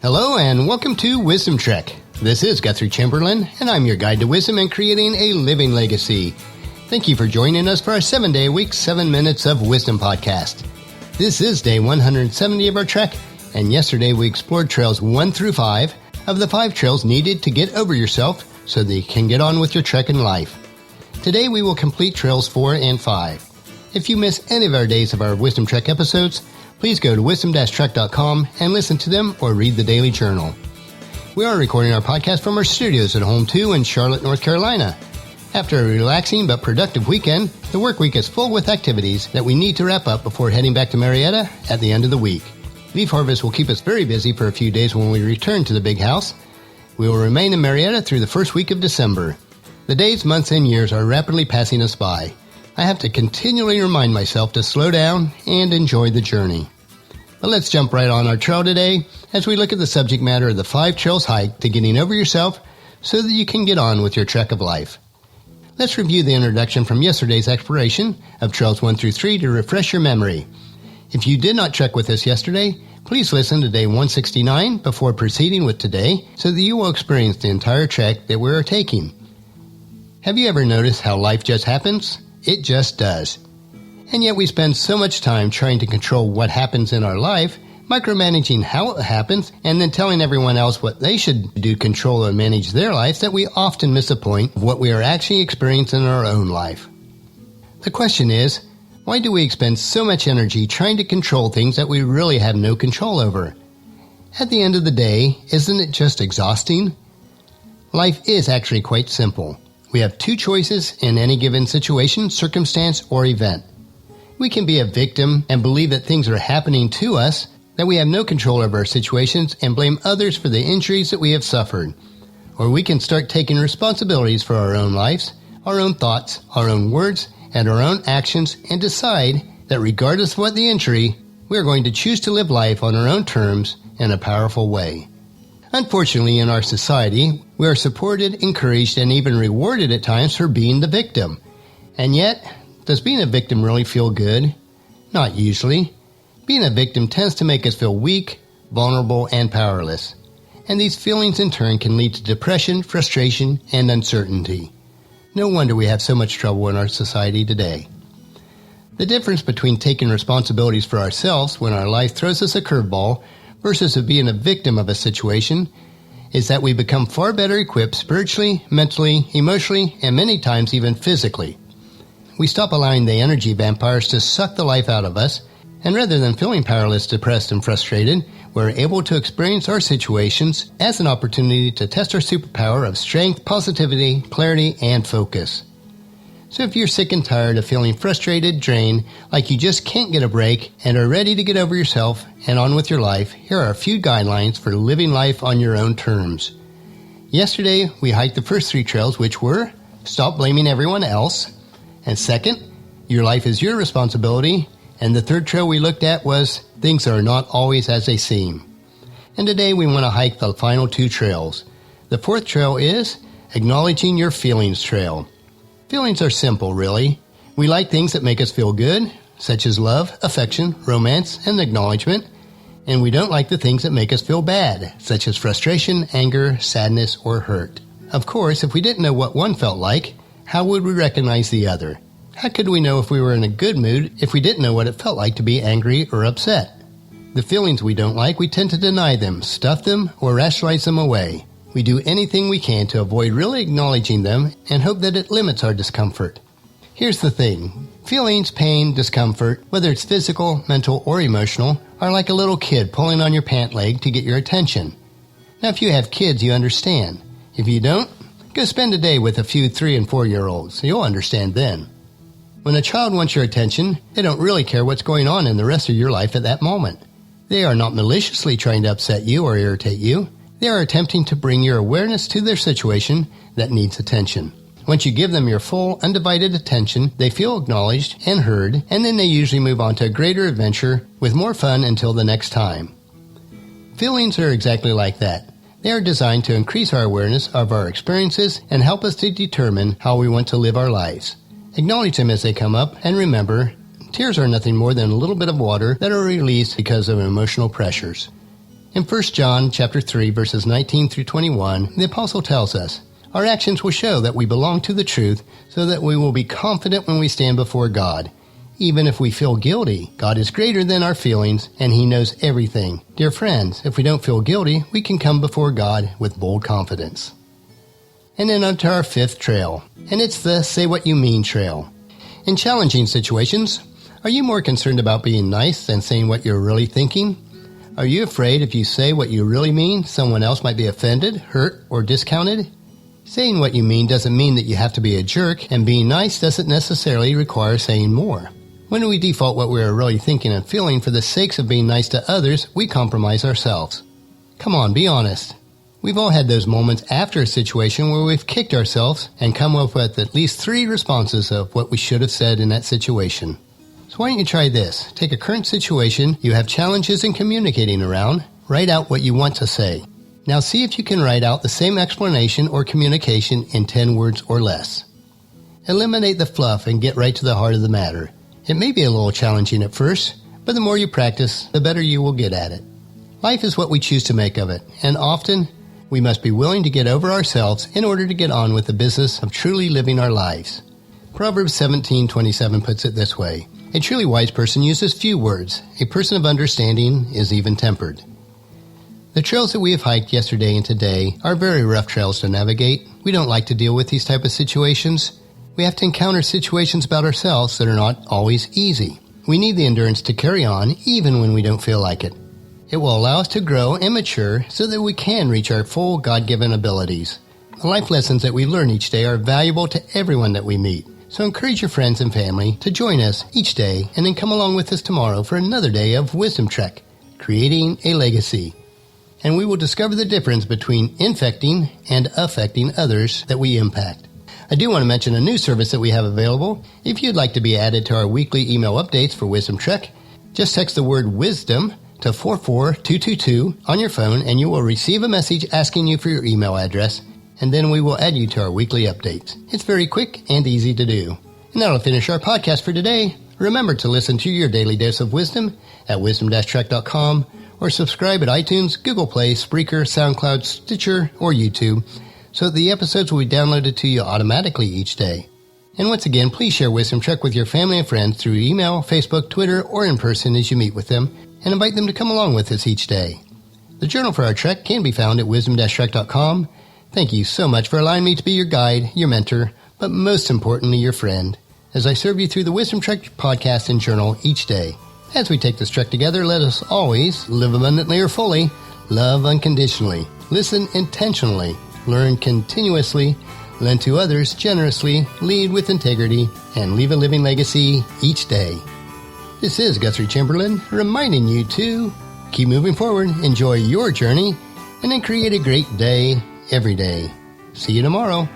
Hello and welcome to Wisdom Trek. This is Guthrie Chamberlain, and I'm your guide to wisdom and creating a living legacy. Thank you for joining us for our 7-day-a-week 7 Minutes of Wisdom podcast. This is day 170 of our trek, and yesterday we explored trails 1 through 5 of the 5 trails needed to get over yourself so that you can get on with your trek in life. Today we will complete trails 4 and 5. If you miss any of our days of our Wisdom Trek episodes, please go to wisdom-trek.com and listen to them or read the daily journal. We are recording our podcast from our studios at Home 2 in Charlotte, North Carolina. After a relaxing but productive weekend, the work week is full with activities that we need to wrap up before heading back to Marietta at the end of the week. Leaf harvest will keep us very busy for a few days when we return to the big house. We will remain in Marietta through the first week of December. The days, months, and years are rapidly passing us by. I have to continually remind myself to slow down and enjoy the journey. But let's jump right on our trail today as we look at the subject matter of the 5 trails hike to getting over yourself so that you can get on with your trek of life. Let's review the introduction from yesterday's exploration of trails 1 through 3 to refresh your memory. If you did not trek with us yesterday, please listen to day 169 before proceeding with today so that you will experience the entire trek that we are taking. Have you ever noticed how life just happens? It just does. And yet we spend so much time trying to control what happens in our life, micromanaging how it happens, and then telling everyone else what they should do to control and manage their lives that we often miss the point of what we are actually experiencing in our own life. The question is, why do we expend so much energy trying to control things that we really have no control over? At the end of the day, isn't it just exhausting? Life is actually quite simple. We have 2 choices in any given situation, circumstance, or event. We can be a victim and believe that things are happening to us, that we have no control over our situations, and blame others for the injuries that we have suffered. Or we can start taking responsibilities for our own lives, our own thoughts, our own words, and our own actions, and decide that regardless of what the injury, we are going to choose to live life on our own terms in a powerful way. Unfortunately, in our society, we are supported, encouraged, and even rewarded at times for being the victim. And yet, does being a victim really feel good? Not usually. Being a victim tends to make us feel weak, vulnerable, and powerless. And these feelings in turn can lead to depression, frustration, and uncertainty. No wonder we have so much trouble in our society today. The difference between taking responsibilities for ourselves when our life throws us a curveball versus being a victim of a situation is that we become far better equipped spiritually, mentally, emotionally, and many times even physically. We stop allowing the energy vampires to suck the life out of us, and rather than feeling powerless, depressed, and frustrated, we're able to experience our situations as an opportunity to test our superpower of strength, positivity, clarity, and focus. So if you're sick and tired of feeling frustrated, drained, like you just can't get a break, and are ready to get over yourself and on with your life, here are a few guidelines for living life on your own terms. Yesterday, we hiked the first 3 trails, which were stop blaming everyone else, and second, your life is your responsibility, and the 3rd trail we looked at was things are not always as they seem. And today we want to hike the final 2 trails. The 4th trail is acknowledging your feelings trail. Feelings are simple, really. We like things that make us feel good, such as love, affection, romance, and acknowledgement, and we don't like the things that make us feel bad, such as frustration, anger, sadness, or hurt. Of course, if we didn't know what one felt like, how would we recognize the other? How could we know if we were in a good mood if we didn't know what it felt like to be angry or upset? The feelings we don't like, we tend to deny them, stuff them, or rationalize them away. We do anything we can to avoid really acknowledging them and hope that it limits our discomfort. Here's the thing. Feelings, pain, discomfort, whether it's physical, mental, or emotional, are like a little kid pulling on your pant leg to get your attention. Now, if you have kids, you understand. If you don't, go spend a day with a few 3- and 4-year-olds. You'll understand then. When a child wants your attention, they don't really care what's going on in the rest of your life at that moment. They are not maliciously trying to upset you or irritate you. They are attempting to bring your awareness to their situation that needs attention. Once you give them your full, undivided attention, they feel acknowledged and heard, and then they usually move on to a greater adventure with more fun until the next time. Feelings are exactly like that. They are designed to increase our awareness of our experiences and help us to determine how we want to live our lives. Acknowledge them as they come up, and remember, tears are nothing more than a little bit of water that are released because of emotional pressures. In 1 John chapter 3, verses 19 through 21, the apostle tells us, "Our actions will show that we belong to the truth, so that we will be confident when we stand before God. Even if we feel guilty, God is greater than our feelings, and He knows everything. Dear friends, if we don't feel guilty, we can come before God with bold confidence." And then on to our fifth trail, and it's the Say What You Mean trail. In challenging situations, are you more concerned about being nice than saying what you're really thinking? Are you afraid if you say what you really mean, someone else might be offended, hurt, or discounted? Saying what you mean doesn't mean that you have to be a jerk, and being nice doesn't necessarily require saying more. When we default what we are really thinking and feeling for the sakes of being nice to others, we compromise ourselves. Come on, be honest. We've all had those moments after a situation where we've kicked ourselves and come up with at least 3 responses of what we should have said in that situation. So why don't you try this? Take a current situation you have challenges in communicating around, write out what you want to say. Now see if you can write out the same explanation or communication in 10 words or less. Eliminate the fluff and get right to the heart of the matter. It may be a little challenging at first, but the more you practice, the better you will get at it. Life is what we choose to make of it, and often we must be willing to get over ourselves in order to get on with the business of truly living our lives. Proverbs 17:27 puts it this way, "A truly wise person uses few words. A person of understanding is even-tempered." The trails that we have hiked yesterday and today are very rough trails to navigate. We don't like to deal with these type of situations. We have to encounter situations about ourselves that are not always easy. We need the endurance to carry on even when we don't feel like it. It will allow us to grow and mature so that we can reach our full God-given abilities. The life lessons that we learn each day are valuable to everyone that we meet. So encourage your friends and family to join us each day and then come along with us tomorrow for another day of Wisdom Trek, Creating a Legacy. And we will discover the difference between infecting and affecting others that we impact. I do want to mention a new service that we have available. If you'd like to be added to our weekly email updates for Wisdom Trek, just text the word WISDOM to 44222 on your phone and you will receive a message asking you for your email address, and then we will add you to our weekly updates. It's very quick and easy to do. And that'll finish our podcast for today. Remember to listen to your daily dose of wisdom at wisdom-trek.com or subscribe at iTunes, Google Play, Spreaker, SoundCloud, Stitcher, or YouTube, so that the episodes will be downloaded to you automatically each day. And once again, please share Wisdom Trek with your family and friends through email, Facebook, Twitter, or in person as you meet with them, and invite them to come along with us each day. The journal for our trek can be found at wisdom-trek.com. Thank you so much for allowing me to be your guide, your mentor, but most importantly, your friend, as I serve you through the Wisdom Trek podcast and journal each day. As we take this trek together, let us always live abundantly or fully, love unconditionally, listen intentionally, learn continuously, lend to others generously, lead with integrity, and leave a living legacy each day. This is Guthrie Chamberlain reminding you to keep moving forward, enjoy your journey, and then create a great day every day. See you tomorrow.